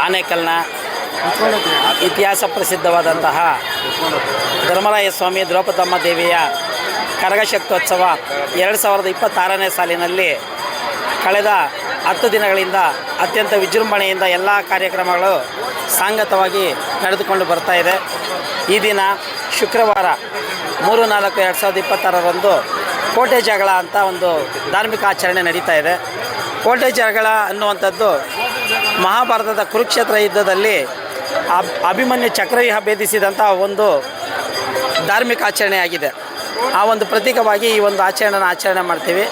ಆನೇಕಲ್ನ ಇತಿಹಾಸ ಪ್ರಸಿದ್ಧವಾದಂತಹ ಧರ್ಮರಾಯ ಸ್ವಾಮಿ ದ್ರೌಪದಮ್ಮ ದೇವಿಯ ಕರಗಶಕ್ತೋತ್ಸವ 2026ನೇ ಸಾಲಿನಲ್ಲಿ ಕಳೆದ 10 ದಿನಗಳಿಂದ ಅತ್ಯಂತ ವಿಜೃಂಭಣೆಯಿಂದ ಎಲ್ಲ ಕಾರ್ಯಕ್ರಮಗಳು ಸಾಂಗತವಾಗಿ ನಡೆದುಕೊಂಡು ಬರ್ತಾ ಇದೆ. ಈ ದಿನ ಶುಕ್ರವಾರ 3/4/2026ರಂದು ಕೋಟೆ ಜಗಳ ಅಂತ ಒಂದು ಧಾರ್ಮಿಕ ಆಚರಣೆ ನಡೀತಾ ಇದೆ. ಕೋಟೆ ಜಗಳ ಅನ್ನುವಂಥದ್ದು ಮಹಾಭಾರತದ ಕುರುಕ್ಷೇತ್ರ ಯುದ್ಧದಲ್ಲಿ ಅಭಿಮನ್ಯು ಚಕ್ರವ್ಯೂಹ ಭೇದಿಸಿದಂಥ ಒಂದು ಧಾರ್ಮಿಕ ಆಚರಣೆ ಆಗಿದೆ. ಆ ಒಂದು ಪ್ರತೀಕವಾಗಿ ಈ ಒಂದು ಆಚರಣೆ ಮಾಡ್ತೀವಿ.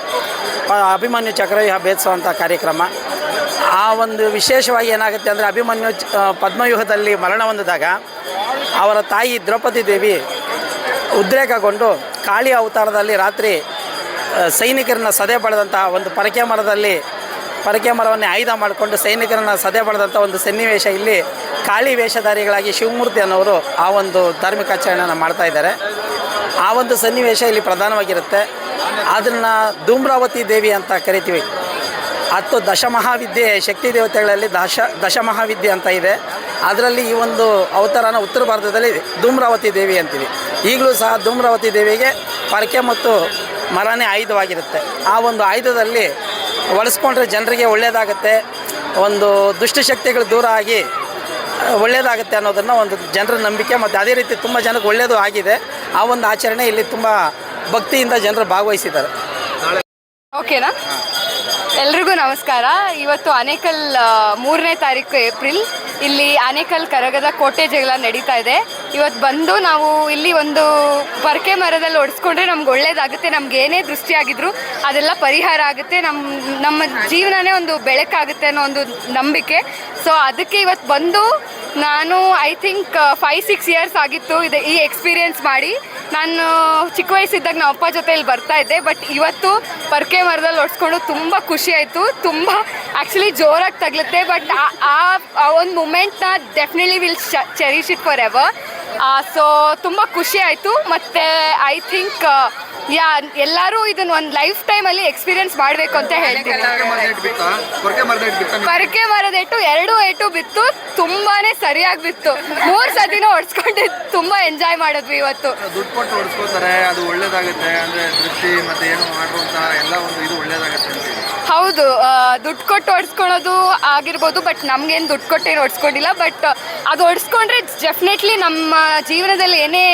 ಅಭಿಮನ್ಯು ಚಕ್ರವ್ಯೂಹ ಭೇದಿಸುವಂಥ ಕಾರ್ಯಕ್ರಮ. ಆ ಒಂದು ವಿಶೇಷವಾಗಿ ಏನಾಗುತ್ತೆ ಅಂದರೆ, ಅಭಿಮನ್ಯು ಪದ್ಮವ್ಯೂಹದಲ್ಲಿ ಮರಣ ಹೊಂದಿದಾಗ ಅವರ ತಾಯಿ ದ್ರೌಪದಿ ದೇವಿ ಉದ್ರೇಕಗೊಂಡು ಕಾಳಿ ಅವತಾರದಲ್ಲಿ ರಾತ್ರಿ ಸೈನಿಕರನ್ನ ಸದೆ ಬಳೆದಂತಹ ಒಂದು ಪರಕೆ ಮರವನ್ನೇ ಆಯುಧ ಮಾಡಿಕೊಂಡು ಸೈನಿಕರನ್ನು ಸದೆ ಬಳೆದಂಥ ಒಂದು ಸನ್ನಿವೇಶ ಇಲ್ಲಿ ಕಾಳಿ ವೇಷಧಾರಿಗಳಾಗಿ ಶಿವಮೂರ್ತಿ ಅನ್ನೋರು ಆ ಒಂದು ಧಾರ್ಮಿಕ ಆಚರಣೆಯನ್ನು ಮಾಡ್ತಾ ಇದ್ದಾರೆ. ಆ ಒಂದು ಸನ್ನಿವೇಶ ಇಲ್ಲಿ ಪ್ರಧಾನವಾಗಿರುತ್ತೆ. ಅದನ್ನು ಧೂಮ್ರಾವತಿ ದೇವಿ ಅಂತ ಕರಿತೀವಿ. 10 ದಶಮಹಾವಿದ್ಯೆ ಶಕ್ತಿ ದೇವತೆಗಳಲ್ಲಿ ದಶಮಹಾವಿದ್ಯೆ ಅಂತ ಇದೆ. ಅದರಲ್ಲಿ ಈ ಒಂದು ಅವತಾರನ ಉತ್ತರ ಭಾರತದಲ್ಲಿ ಧೂಮ್ರಾವತಿ ದೇವಿ ಅಂತೀವಿ. ಈಗಲೂ ಸಹ ಧೂಮ್ರಾವತಿ ದೇವಿಗೆ ಪರಕೆ ಮತ್ತು ಮರನೇ ಆಯುಧವಾಗಿರುತ್ತೆ. ಆ ಒಂದು ಆಯುಧದಲ್ಲಿ ಬಳಸ್ಕೊಂಡ್ರೆ ಜನರಿಗೆ ಒಳ್ಳೆಯದಾಗುತ್ತೆ, ಒಂದು ದುಷ್ಟಶಕ್ತಿಗಳು ದೂರ ಆಗಿ ಒಳ್ಳೆಯದಾಗುತ್ತೆ ಅನ್ನೋದನ್ನು ಒಂದು ಜನರ ನಂಬಿಕೆ. ಮತ್ತು ಅದೇ ರೀತಿ ತುಂಬ ಜನಕ್ಕೆ ಒಳ್ಳೆಯದು ಆಗಿದೆ. ಆ ಒಂದು ಆಚರಣೆ ಇಲ್ಲಿ ತುಂಬ ಭಕ್ತಿಯಿಂದ ಜನರು ಭಾಗವಹಿಸಿದ್ದಾರೆ. ಓಕೆನಾ? ಎಲ್ರಿಗೂ ನಮಸ್ಕಾರ. ಇವತ್ತು ಆನೇಕಲ್ 3ನೇ ತಾರೀಕು ಏಪ್ರಿಲ್ ಇಲ್ಲಿ ಆನೇಕಲ್ ಕರಗದ ಕೋಟೆ ಜಗಳ ನಡೀತಾ ಇದೆ. ಇವತ್ತು ಬಂದು ನಾವು ಇಲ್ಲಿ ಒಂದು ಪರಕೆ ಮರದಲ್ಲಿ ಒಡಿಸ್ಕೊಂಡ್ರೆ ನಮ್ಗೆ ಒಳ್ಳೇದಾಗುತ್ತೆ. ನಮ್ಗೆ ಏನೇ ದೃಷ್ಟಿಯಾಗಿದ್ರು ಅದೆಲ್ಲ ಪರಿಹಾರ ಆಗುತ್ತೆ. ನಮ್ಮ ಜೀವನನೇ ಒಂದು ಬೆಳಕಾಗುತ್ತೆ ಅನ್ನೋ ಒಂದು ನಂಬಿಕೆ. ಸೊ ಅದಕ್ಕೆ ಇವತ್ತು ಬಂದು ನಾನು ಐ ಥಿಂಕ್ 5-6 ಇಯರ್ಸ್ ಆಗಿತ್ತು ಈ ಎಕ್ಸ್ಪೀರಿಯೆನ್ಸ್ ಮಾಡಿ. ನಾನು ಚಿಕ್ಕ ವಯಸ್ಸಿದ್ದಾಗ ನಮ್ಮ ಅಪ್ಪ ಜೊತೆ ಇಲ್ಲಿ ಬರ್ತಾ ಇದ್ದೆ. ಬಟ್ ಇವತ್ತು ಪರಕೆ ಮರದಲ್ಲಿ ಒಡಿಸ್ಕೊಂಡು ತುಂಬ ಖುಷಿ ಆಯಿತು. ತುಂಬ ಆ್ಯಕ್ಚುಲಿ ಜೋರಾಗಿ ತಗಲುತ್ತೆ. ಬಟ್ ಆ ಒಂದು ಮೂಮೆಂಟ್ನ definitely will cherish it forever. So ತುಂಬ ಖುಷಿ ಆಯಿತು. ಮತ್ತು ಐ ಥಿಂಕ್ ಎಲ್ಲರೂ ಇದನ್ನು ಒಂದು ಲೈಫ್ ಟೈಮಲ್ಲಿ ಎಕ್ಸ್ಪೀರಿಯೆನ್ಸ್ ಮಾಡಬೇಕು ಅಂತ ಹೇಳ್ತೀನಿ. ಪರಕೆ ಮರದ ಏಟು ಬಿತ್ತು. ತುಂಬಾ ಸರಿಯಾಗಿ ಬಿತ್ತು. 3 ಸತಿನೂ ಹೊಡ್ಸ್ಕೊಂಡು ತುಂಬ ಎಂಜಾಯ್ ಮಾಡಿದ್ವಿ ಇವತ್ತು. ದುಡ್ಡು ಕೊಟ್ಟು ಹೊಡ್ಸ್ಕೋತಾರೆ, ಅದು ಒಳ್ಳೇದಾಗುತ್ತೆ ಅಂದರೆ ದೃಷ್ಟಿ ಮತ್ತು ಏನು ಮಾಡುವಂಥ ಎಲ್ಲ ಒಂದು ಇದು ಒಳ್ಳೇದಾಗುತ್ತೆ ಅಂತ. ಹೌದು, ದುಡ್ಡು ಕೊಟ್ಟು ಹೊಡ್ಸ್ಕೊಳೋದು ಆಗಿರ್ಬೋದು. ಬಟ್ ನಮಗೇನು ದುಡ್ಡು ಕೊಟ್ಟೇನು ಹೊಡ್ಸ್ಕೊಂಡಿಲ್ಲ. ಬಟ್ ಅದು ಹೊಡ್ಸ್ಕೊಂಡ್ರೆ ಡೆಫಿನೆಟ್ಲಿ ನಮ್ಮ ಜೀವನದಲ್ಲಿ ಏನೇ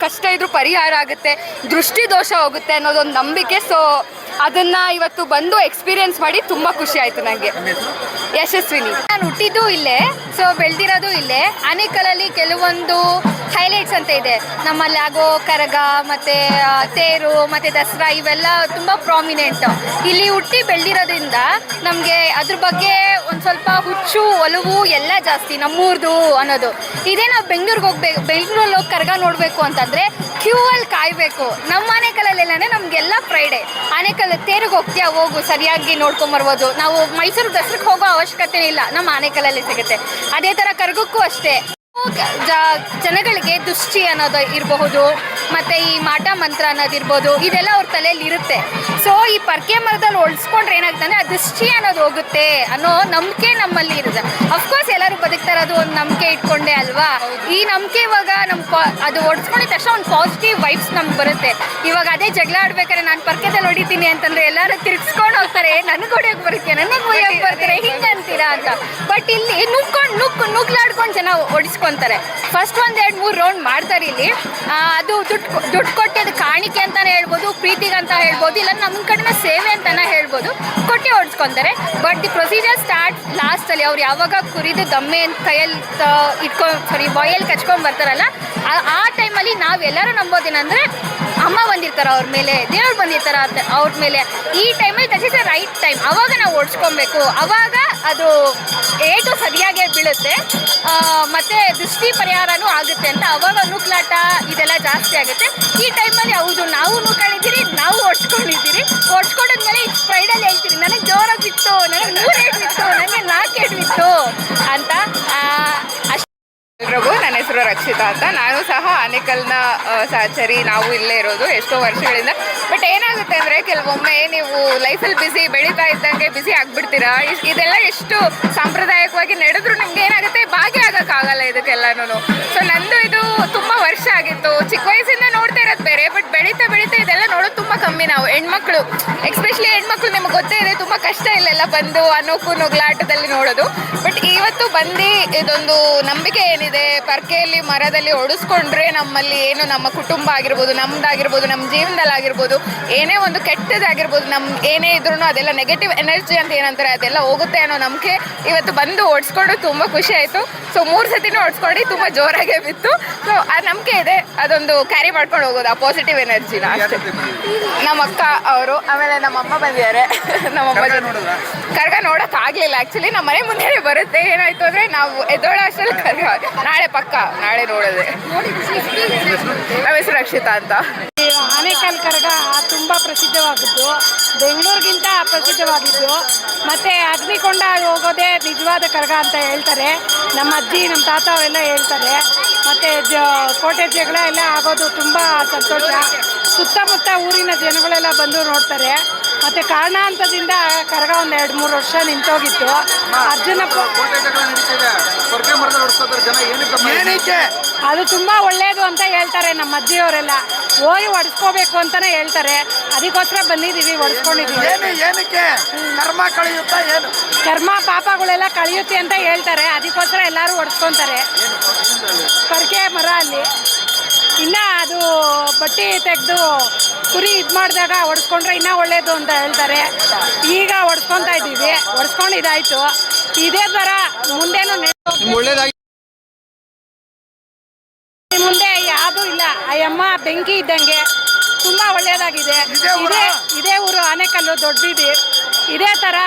ಕಷ್ಟ ಇದ್ರೂ ಪರಿಹಾರ ಆಗುತ್ತೆ, ದೃಷ್ಟಿ ದೋಷ ಹೋಗುತ್ತೆ ಅನ್ನೋದೊಂದು ನಂಬಿಕೆ. ಸೊ ಅದನ್ನು ಇವತ್ತು ಬಂದು ಎಕ್ಸ್ಪೀರಿಯೆನ್ಸ್ ಮಾಡಿ ತುಂಬ ಖುಷಿ ಆಯಿತು ನನಗೆ. ಯಶಸ್ವಿನಿ. ನಾನು ಹುಟ್ಟಿದ್ದು ಇಲ್ಲೇ, ಸೊ ಬೆಳೆದಿರೋದು ಇಲ್ಲೇ. ಆನೇಕಲಲ್ಲಿ ಕೆಲವೊಂದು ಹೈಲೈಟ್ಸ್ ಅಂತ ಇದೆ. ನಮ್ಮಲ್ಲಿ ಆಗೋ ಕರಗ ಮತ್ತು ತೇರು ಮತ್ತು ದಸರಾ ಇವೆಲ್ಲ ತುಂಬ ಪ್ರಾಮಿನೆಂಟ್. ಇಲ್ಲಿ ಹುಟ್ಟಿ ಬೆಳೆದಿರೋದ್ರಿಂದ ನಮಗೆ ಅದ್ರ ಬಗ್ಗೆ ಒಂದು ಸ್ವಲ್ಪ ಹುಚ್ಚು ಒಲವು ಎಲ್ಲ ಜಾಸ್ತಿ ನಮ್ಮೂರ್ದು ಅನ್ನೋದು. ಇದೇ ನಾವು ಬೆಂಗಳೂರಲ್ಲಿ ಹೋಗಿ ಕರಗ ನೋಡಬೇಕು ಅಂತಂದರೆ ಕ್ಯೂ ಅಲ್ಲಿ ಕಾಯಬೇಕು. ನಮ್ಮ ಆನೇಕಲಲ್ಲೆಲ್ಲನೇ ನಮಗೆಲ್ಲ ಫ್ರೈಡೆ. ಆನೇಕಲ್ ತೇರಿಗೆ ಹೋಗ್ತೀಯಾ, ಹೋಗು, ಸರಿಯಾಗಿ ನೋಡ್ಕೊಂಬರ್ಬೋದು. ನಾವು ಮೈಸೂರು ದಸರಕ್ಕೆ ಹೋಗೋ ಅವಶ್ಯಕತೆ ಇಲ್ಲ, ನಮ್ಮ ಆನೇಕಲಲ್ಲಿ ಸಿಗುತ್ತೆ. ಅದೇ ಥರ ಕರಗಕ್ಕೂ ಅಷ್ಟೇ. ಜನಗಳಿಗೆ ದೃಷ್ಟಿ ಅನ್ನೋದು ಇರಬಹುದು, ಮತ್ತು ಈ ಮಾಟ ಮಂತ್ರ ಅನ್ನೋದಿರ್ಬೋದು, ಇದೆಲ್ಲ ಅವ್ರ ತಲೆಯಲ್ಲಿ ಇರುತ್ತೆ. ಸೊ ಈ ಪರಕೆ ಮರದಲ್ಲಿ ಹೊಳ್ಸ್ಕೊಂಡ್ರೆ ಏನಾಗುತ್ತೆ ಅಂದರೆ ಆ ದೃಷ್ಟಿ ಅನ್ನೋದು ಹೋಗುತ್ತೆ ಅನ್ನೋ ನಂಬಿಕೆ ನಮ್ಮಲ್ಲಿ ಇರುತ್ತೆ. ಅಫ್ಕೋರ್ಸ್ ಎಲ್ಲರೂ ಬದುಕ್ತಾ ಇರೋದು ಒಂದು ನಂಬಿಕೆ ಇಟ್ಕೊಂಡೆ ಅಲ್ವಾ. ಈ ನಂಬಿಕೆ ಇವಾಗ ಅದು ಹೊಡ್ಸ್ಕೊಂಡಿದ ತಕ್ಷಣ ಒಂದು ಪಾಸಿಟಿವ್ ವೈಬ್ಸ್ ನಮ್ಗೆ ಬರುತ್ತೆ. ಇವಾಗ ಅದೇ ಜಗಳ ಆಡ್ಬೇಕಾದ್ರೆ ನಾನು ಪರಕೆದಲ್ಲಿ ಹೊಡಿತೀನಿ ಅಂತಂದರೆ ಎಲ್ಲರೂ ತಿರ್ಗಿಸ್ಕೊಂಡು ಹೋಗ್ತಾರೆ, ನನಗೆ ಹೊಡಿಯೋಕೆ ಬರುತ್ತೆ, ನನಗೆ ಹೊಯ್ಯೋಕೆ ಬರ್ತಾರೆ, ಹಿಂಗೆ ಅಂತೀರಾ ಅಂತ. ಬಟ್ ಇಲ್ಲಿ ನುಗ್ಲಾಡ್ಕೊಂಡು ಜನ ಹೊಡಿಸ್ಕೊಂತಾರೆ. ಫಸ್ಟ್ 1-2-3 ರೌಂಡ್ ಮಾಡ್ತಾರೆ ಇಲ್ಲಿ. ಅದು ದುಡ್ಡು ಕೊಟ್ಟು ಅದು ಕಾಣಿಕೆ ಅಂತಲೇ ಹೇಳ್ಬೋದು, ಪ್ರೀತಿಗೆ ಅಂತ ಹೇಳ್ಬೋದು, ಇಲ್ಲ ನಮ್ಮ ಕಡೆನ ಸೇವೆ ಅಂತಲೇ ಹೇಳ್ಬೋದು, ಕೊಟ್ಟು ಹೊಡ್ಸ್ಕೊತಾರೆ. ಬಟ್ ದಿ ಪ್ರೊಸೀಜರ್ ಸ್ಟಾರ್ಟ್ ಲಾಸ್ಟಲ್ಲಿ. ಅವ್ರು ಯಾವಾಗ ಕುರಿದು ದಮ್ಮೆ ಕೈಯಲ್ಲಿ ಬಾಯಲ್ಲಿ ಕಚ್ಕೊಂಡು ಬರ್ತಾರಲ್ಲ, ಆ ಟೈಮಲ್ಲಿ ನಾವೆಲ್ಲರೂ ನಂಬೋದೇನೆಂದರೆ ಅಮ್ಮ ಬಂದಿರ್ತಾರೆ ಅವ್ರ ಮೇಲೆ, ದೇವ್ರು ಬಂದಿರ್ತಾರೆ ಅವ್ರ ಮೇಲೆ. ಈ ಟೈಮಲ್ಲಿ that is the right time. ಅವಾಗ ನಾವು ಓಡಿಸ್ಕೊಬೇಕು. ಅವಾಗ ಅದು ಏಟು ಸರಿಯಾಗೇ ಬೀಳುತ್ತೆ, ಮತ್ತು ದೃಷ್ಟಿ ಪರಿಹಾರನೂ ಆಗುತ್ತೆ ಅಂತ. ಅವಾಗ ನುಗ್ಲಾಟ ಇದೆಲ್ಲ ಜಾಸ್ತಿ ಆಗುತ್ತೆ. ಈ ಟೈಮಲ್ಲಿ ಹೌದು, ನಾವು ನುಗ್ಗಳಿದ್ದೀರಿ, ನಾವು ಓಡಿಸ್ಕೊಂಡಿದ್ದೀರಿ. ಓಡಿಸ್ಕೊಂಡಿದ್ಮೇಲೆ ಈ ಫ್ರೈಡಲ್ಲಿ ಹೇಳ್ತೀರಿ, ನನಗೆ ಜೋರಾಗಿ ಬಿತ್ತು, ನನಗೆ 3 ಏಟು ಬಿತ್ತು, ನನಗೆ 4 ಏಟು ಬಿತ್ತು ಅಂತ. ಎಲ್ರಿಗೂ ನನ್ನ ಹೆಸರು ರಕ್ಷಿತಾ ಅಂತ. ನಾನು ಸಹ ಆನೇಕಲ್ನ ಸಹಚರಿ. ನಾವು ಇಲ್ಲೇ ಇರೋದು ಎಷ್ಟೋ ವರ್ಷಗಳಿಂದ. ಬಟ್ ಏನಾಗುತ್ತೆ ಅಂದರೆ, ಕೆಲವೊಮ್ಮೆ ನೀವು ಲೈಫಲ್ಲಿ ಬೆಳೀತಾ ಇದ್ದಂಗೆ ಬ್ಯುಸಿ ಆಗಿಬಿಡ್ತೀರಾ. ಇದೆಲ್ಲ ಎಷ್ಟು ಸಾಂಪ್ರದಾಯಿಕವಾಗಿ ನಡೆದ್ರೂ ನಿಮ್ಗೆ ಏನಾಗುತ್ತೆ ಹೇಳೋಕ್ಕಾಗಲ್ಲ ಇದಕ್ಕೆಲ್ಲನೂ. ಸೊ ನಂದು ಇದು ತುಂಬ ವರ್ಷ ಆಗಿತ್ತು, ಚಿಕ್ಕ ವಯಸ್ಸಿಂದ ನೋಡ್ತಾ ಇರೋದು ಬೇರೆ, ಬಟ್ ಬೆಳೀತಾ ಬೆಳೀತಾ ಇದೆಲ್ಲ ನೋಡೋದು ತುಂಬ ಕಮ್ಮಿ. ನಾವು ಹೆಣ್ಮಕ್ಳು, ಎಕ್ಸ್ಪೆಷಲಿ ಹೆಣ್ಮಕ್ಳು, ನಿಮ್ಗೆ ಗೊತ್ತೇ ಇದೆ ತುಂಬ ಕಷ್ಟ ಇಲ್ಲೆಲ್ಲ ಬಂದು ಅನುಕು ನುಗ್ಲಾಟದಲ್ಲಿ ನೋಡೋದು. ಬಟ್ ಇವತ್ತು ಬಂದು ಇದೊಂದು ನಂಬಿಕೆ ಏನಿದೆ, ಪರ್ಕೆಯಲ್ಲಿ ಮರದಲ್ಲಿ ಹೊಡಿಸ್ಕೊಂಡ್ರೆ ನಮ್ಮಲ್ಲಿ ಏನು ನಮ್ಮ ಕುಟುಂಬ ಆಗಿರ್ಬೋದು, ನಮ್ದಾಗಿರ್ಬೋದು, ನಮ್ಮ ಜೀವನದಲ್ಲಾಗಿರ್ಬೋದು, ಏನೇ ಒಂದು ಕೆಟ್ಟದಾಗಿರ್ಬೋದು, ಏನೇ ಇದ್ರೂ ಅದೆಲ್ಲ ನೆಗೆಟಿವ್ ಎನರ್ಜಿ ಅಂತ ಏನಂತಾರೆ ಅದೆಲ್ಲ ಹೋಗುತ್ತೆ ಅನ್ನೋ ನಂಬಿಕೆ. ಇವತ್ತು ಬಂದು ಓಡಿಸ್ಕೊಂಡು ತುಂಬ ಖುಷಿ ಆಯಿತು. ಸೊ 3 ಸತಿನೂ ಓಡಿಸ್ಕೊಂಡು ತುಂಬ ಜೋರಾಗೆ ಬಿತ್ತು. ಸೊ ಆ ನಂಬಿಕೆ ಇದೆ, ಅದೊಂದು ಕ್ಯಾರಿ ಮಾಡ್ಕೊಂಡು ಹೋಗೋದು ಆ ಪಾಸಿಟಿವ್ ಎನರ್ಜಿನ ಅಷ್ಟೇ. ನಮ್ಮ ಅಕ್ಕ ಅವರು, ಆಮೇಲೆ ನಮ್ಮ ಅಮ್ಮ ಬಂದಿದ್ದಾರೆ. ನಮ್ಮಮ್ಮ ಕರ್ಗ ನೋಡೋಕೆ ಆಗಲಿಲ್ಲ ಆ್ಯಕ್ಚುಲಿ, ನಮ್ಮ ಮನೆ ಮುಂದೆನೇ ಬರುತ್ತೆ. ಏನಾಯಿತು ಅಂದರೆ ನಾವು ಎದ್ದೋಳ ಅಷ್ಟರಲ್ಲಿ ಕರ್ಗ ನಾಳೆ ಪಕ್ಕ ನಾಳೆ ನೋಡೋದೆ. ನಮ್ಮ ಹೆಸರು ರಕ್ಷಿತಾ ಅಂತ. ಆನೇಕಲ್ ಕರಗ ತುಂಬ ಪ್ರಸಿದ್ಧವಾಗಿದ್ದು, ಬೆಂಗಳೂರಿಗಿಂತ ಪ್ರಸಿದ್ಧವಾಗಿದ್ದು, ಮತ್ತು ಅಗ್ನಿಕೊಂಡ ಹೋಗೋದೇ ನಿಜವಾದ ಕರಗ ಅಂತ ಹೇಳ್ತಾರೆ. ನಮ್ಮ ಅಜ್ಜಿ ನಮ್ಮ ತಾತ ಅವೆಲ್ಲ ಹೇಳ್ತಾರೆ. ಮತ್ತು ಕೋಟೆ ಜಗಳ ಎಲ್ಲ ಆಗೋದು ತುಂಬ ಸಂತೋಷ. ಸುತ್ತಮುತ್ತ ಊರಿನ ಜನಗಳೆಲ್ಲ ಬಂದು ನೋಡ್ತಾರೆ. ಮತ್ತು ಕಾರಣಾಂತದಿಂದ ಕರಗ ಒಂದು 2-3 ವರ್ಷ ನಿಂತೋಗಿತ್ತು. ಅರ್ಜುನ ಅದು ತುಂಬ ಒಳ್ಳೆಯದು ಅಂತ ಹೇಳ್ತಾರೆ ನಮ್ಮ ಅಜ್ಜಿಯವರೆಲ್ಲ. ಹೋಗಿ ಒಡಿಸ್ಕೋಬೇಕು ಅಂತಲೇ ಹೇಳ್ತಾರೆ. ಅದಕ್ಕೋಸ್ಕರ ಬಂದಿದ್ದೀವಿ, ಒಡಿಸ್ಕೊಂಡಿದ್ದೀವಿ. ಏನಕ್ಕೆ ಕರ್ಮ ಕಳೆಯುತ್ತಾ, ಏನು ಕರ್ಮ ಪಾಪಗಳೆಲ್ಲ ಕಳೆಯುತ್ತೆ ಅಂತ ಹೇಳ್ತಾರೆ. ಅದಕ್ಕೋಸ್ಕರ ಎಲ್ಲರೂ ಒಡಿಸ್ಕೊತಾರೆ. ಪರ್ಕೆ ಮರ ಅಲ್ಲಿ ಇನ್ನು ಅದು ಬಟ್ಟೆ ತೆಗೆದು ಕುರಿ ಇದು ಮಾಡಿದಾಗ ಒಡಿಸ್ಕೊಂಡ್ರೆ ಇನ್ನೂ ಒಳ್ಳೆಯದು ಅಂತ ಹೇಳ್ತಾರೆ. ಈಗ ಒಡಿಸ್ಕೊತಾ ಇದ್ದೀವಿ, ಒಡಿಸ್ಕೊಂಡು ಇದಾಯಿತು. ಇದೇ ಥರ ಮುಂದೇನು ಮುಂದೆ ಯಾವುದೂ ಇಲ್ಲ. ಆ ಅಮ್ಮ ಬೆಂಕಿ ಇದ್ದಂಗೆ ತುಂಬ ಒಳ್ಳೆಯದಾಗಿದೆ. ಇದೇ ಊರು ಆನೇಕಲ್ಲು, ದೊಡ್ಡ ಬೀದಿ. ಇದೇ ಥರ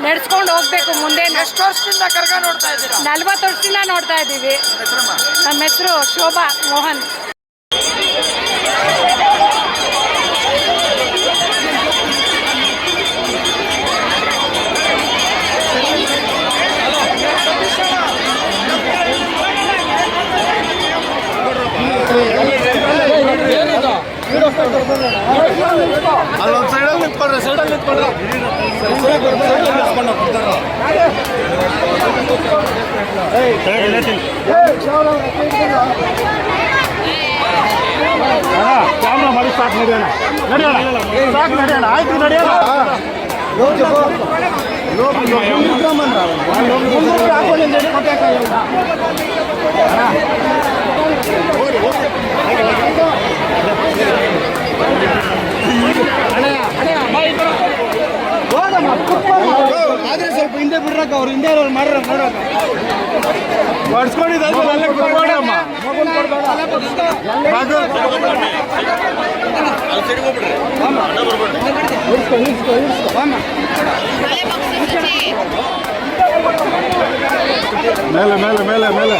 ನಡೆಸ್ಕೊಂಡು ಹೋಗ್ಬೇಕು ಮುಂದೆ. ಎಷ್ಟು ವರ್ಷದಿಂದ ಕರ್ಗ ನೋಡ್ತಾ ಇದ್ದೀರಾ? 40 ವರ್ಷದಿಂದ ನೋಡ್ತಾ ಇದ್ದೀವಿ. ನಮ್ಮ ಹೆಸರು ಶೋಭಾ ಮೋಹನ್. ಅಲ್ಲೊಂದು ಸೈಡಲ್ಲಿ ನಿಂತ್ಕೊಳ್ರಿ, ಸೈಡಲ್ಲಿ ನಿಂತ್ಕೊಳ್ರಿ. ಕ್ಯಾಮ್ರಾ ಮಾಡಿ ಸಾಕು, ನಡೆಯೋಣ ಸಾಕು, ನಡೆಯೋಣ ಆಯ್ತು, ನಡೆಯೋಣ. ಆದ್ರೆ ಸ್ವಲ್ಪ ಹಿಂದೆ ಬಿಡ್ರಕ್ಕ, ಅವ್ರು ಹಿಂದೆ ಮಾಡ್ರ ನೋಡೋಣ. ಬಡ್ಸ್ಕೊಂಡಿದ್ದು ಮೇಲೆ ಮೇಲೆ ಮೇಲೆ ಮೇಲೆ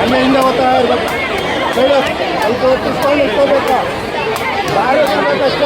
ಅಲ್ಲೇ ಹಿಂದೆ ಹೋಗ್ತಾ ಇರ್ಬೇಕು. ಸ್ವಲ್ಪ ಹೊತ್ತಿಸ್ಕೊಂಡು ಇಟ್ಕೋಬೇಕಾ, ಬಾಳೆ ಕಷ್ಟ.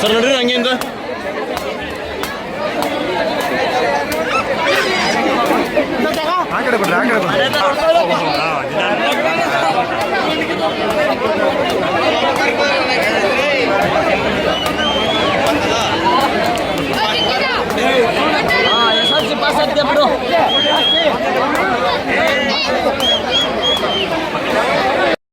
ಸರ್ ನೋಡ್ರಿ ಹಂಗಿಂದ ಆ ಕಡೆ ಬಿಡ್ರಿ, ಆ ಕಡೆ ಬಿಡ್ರಿ.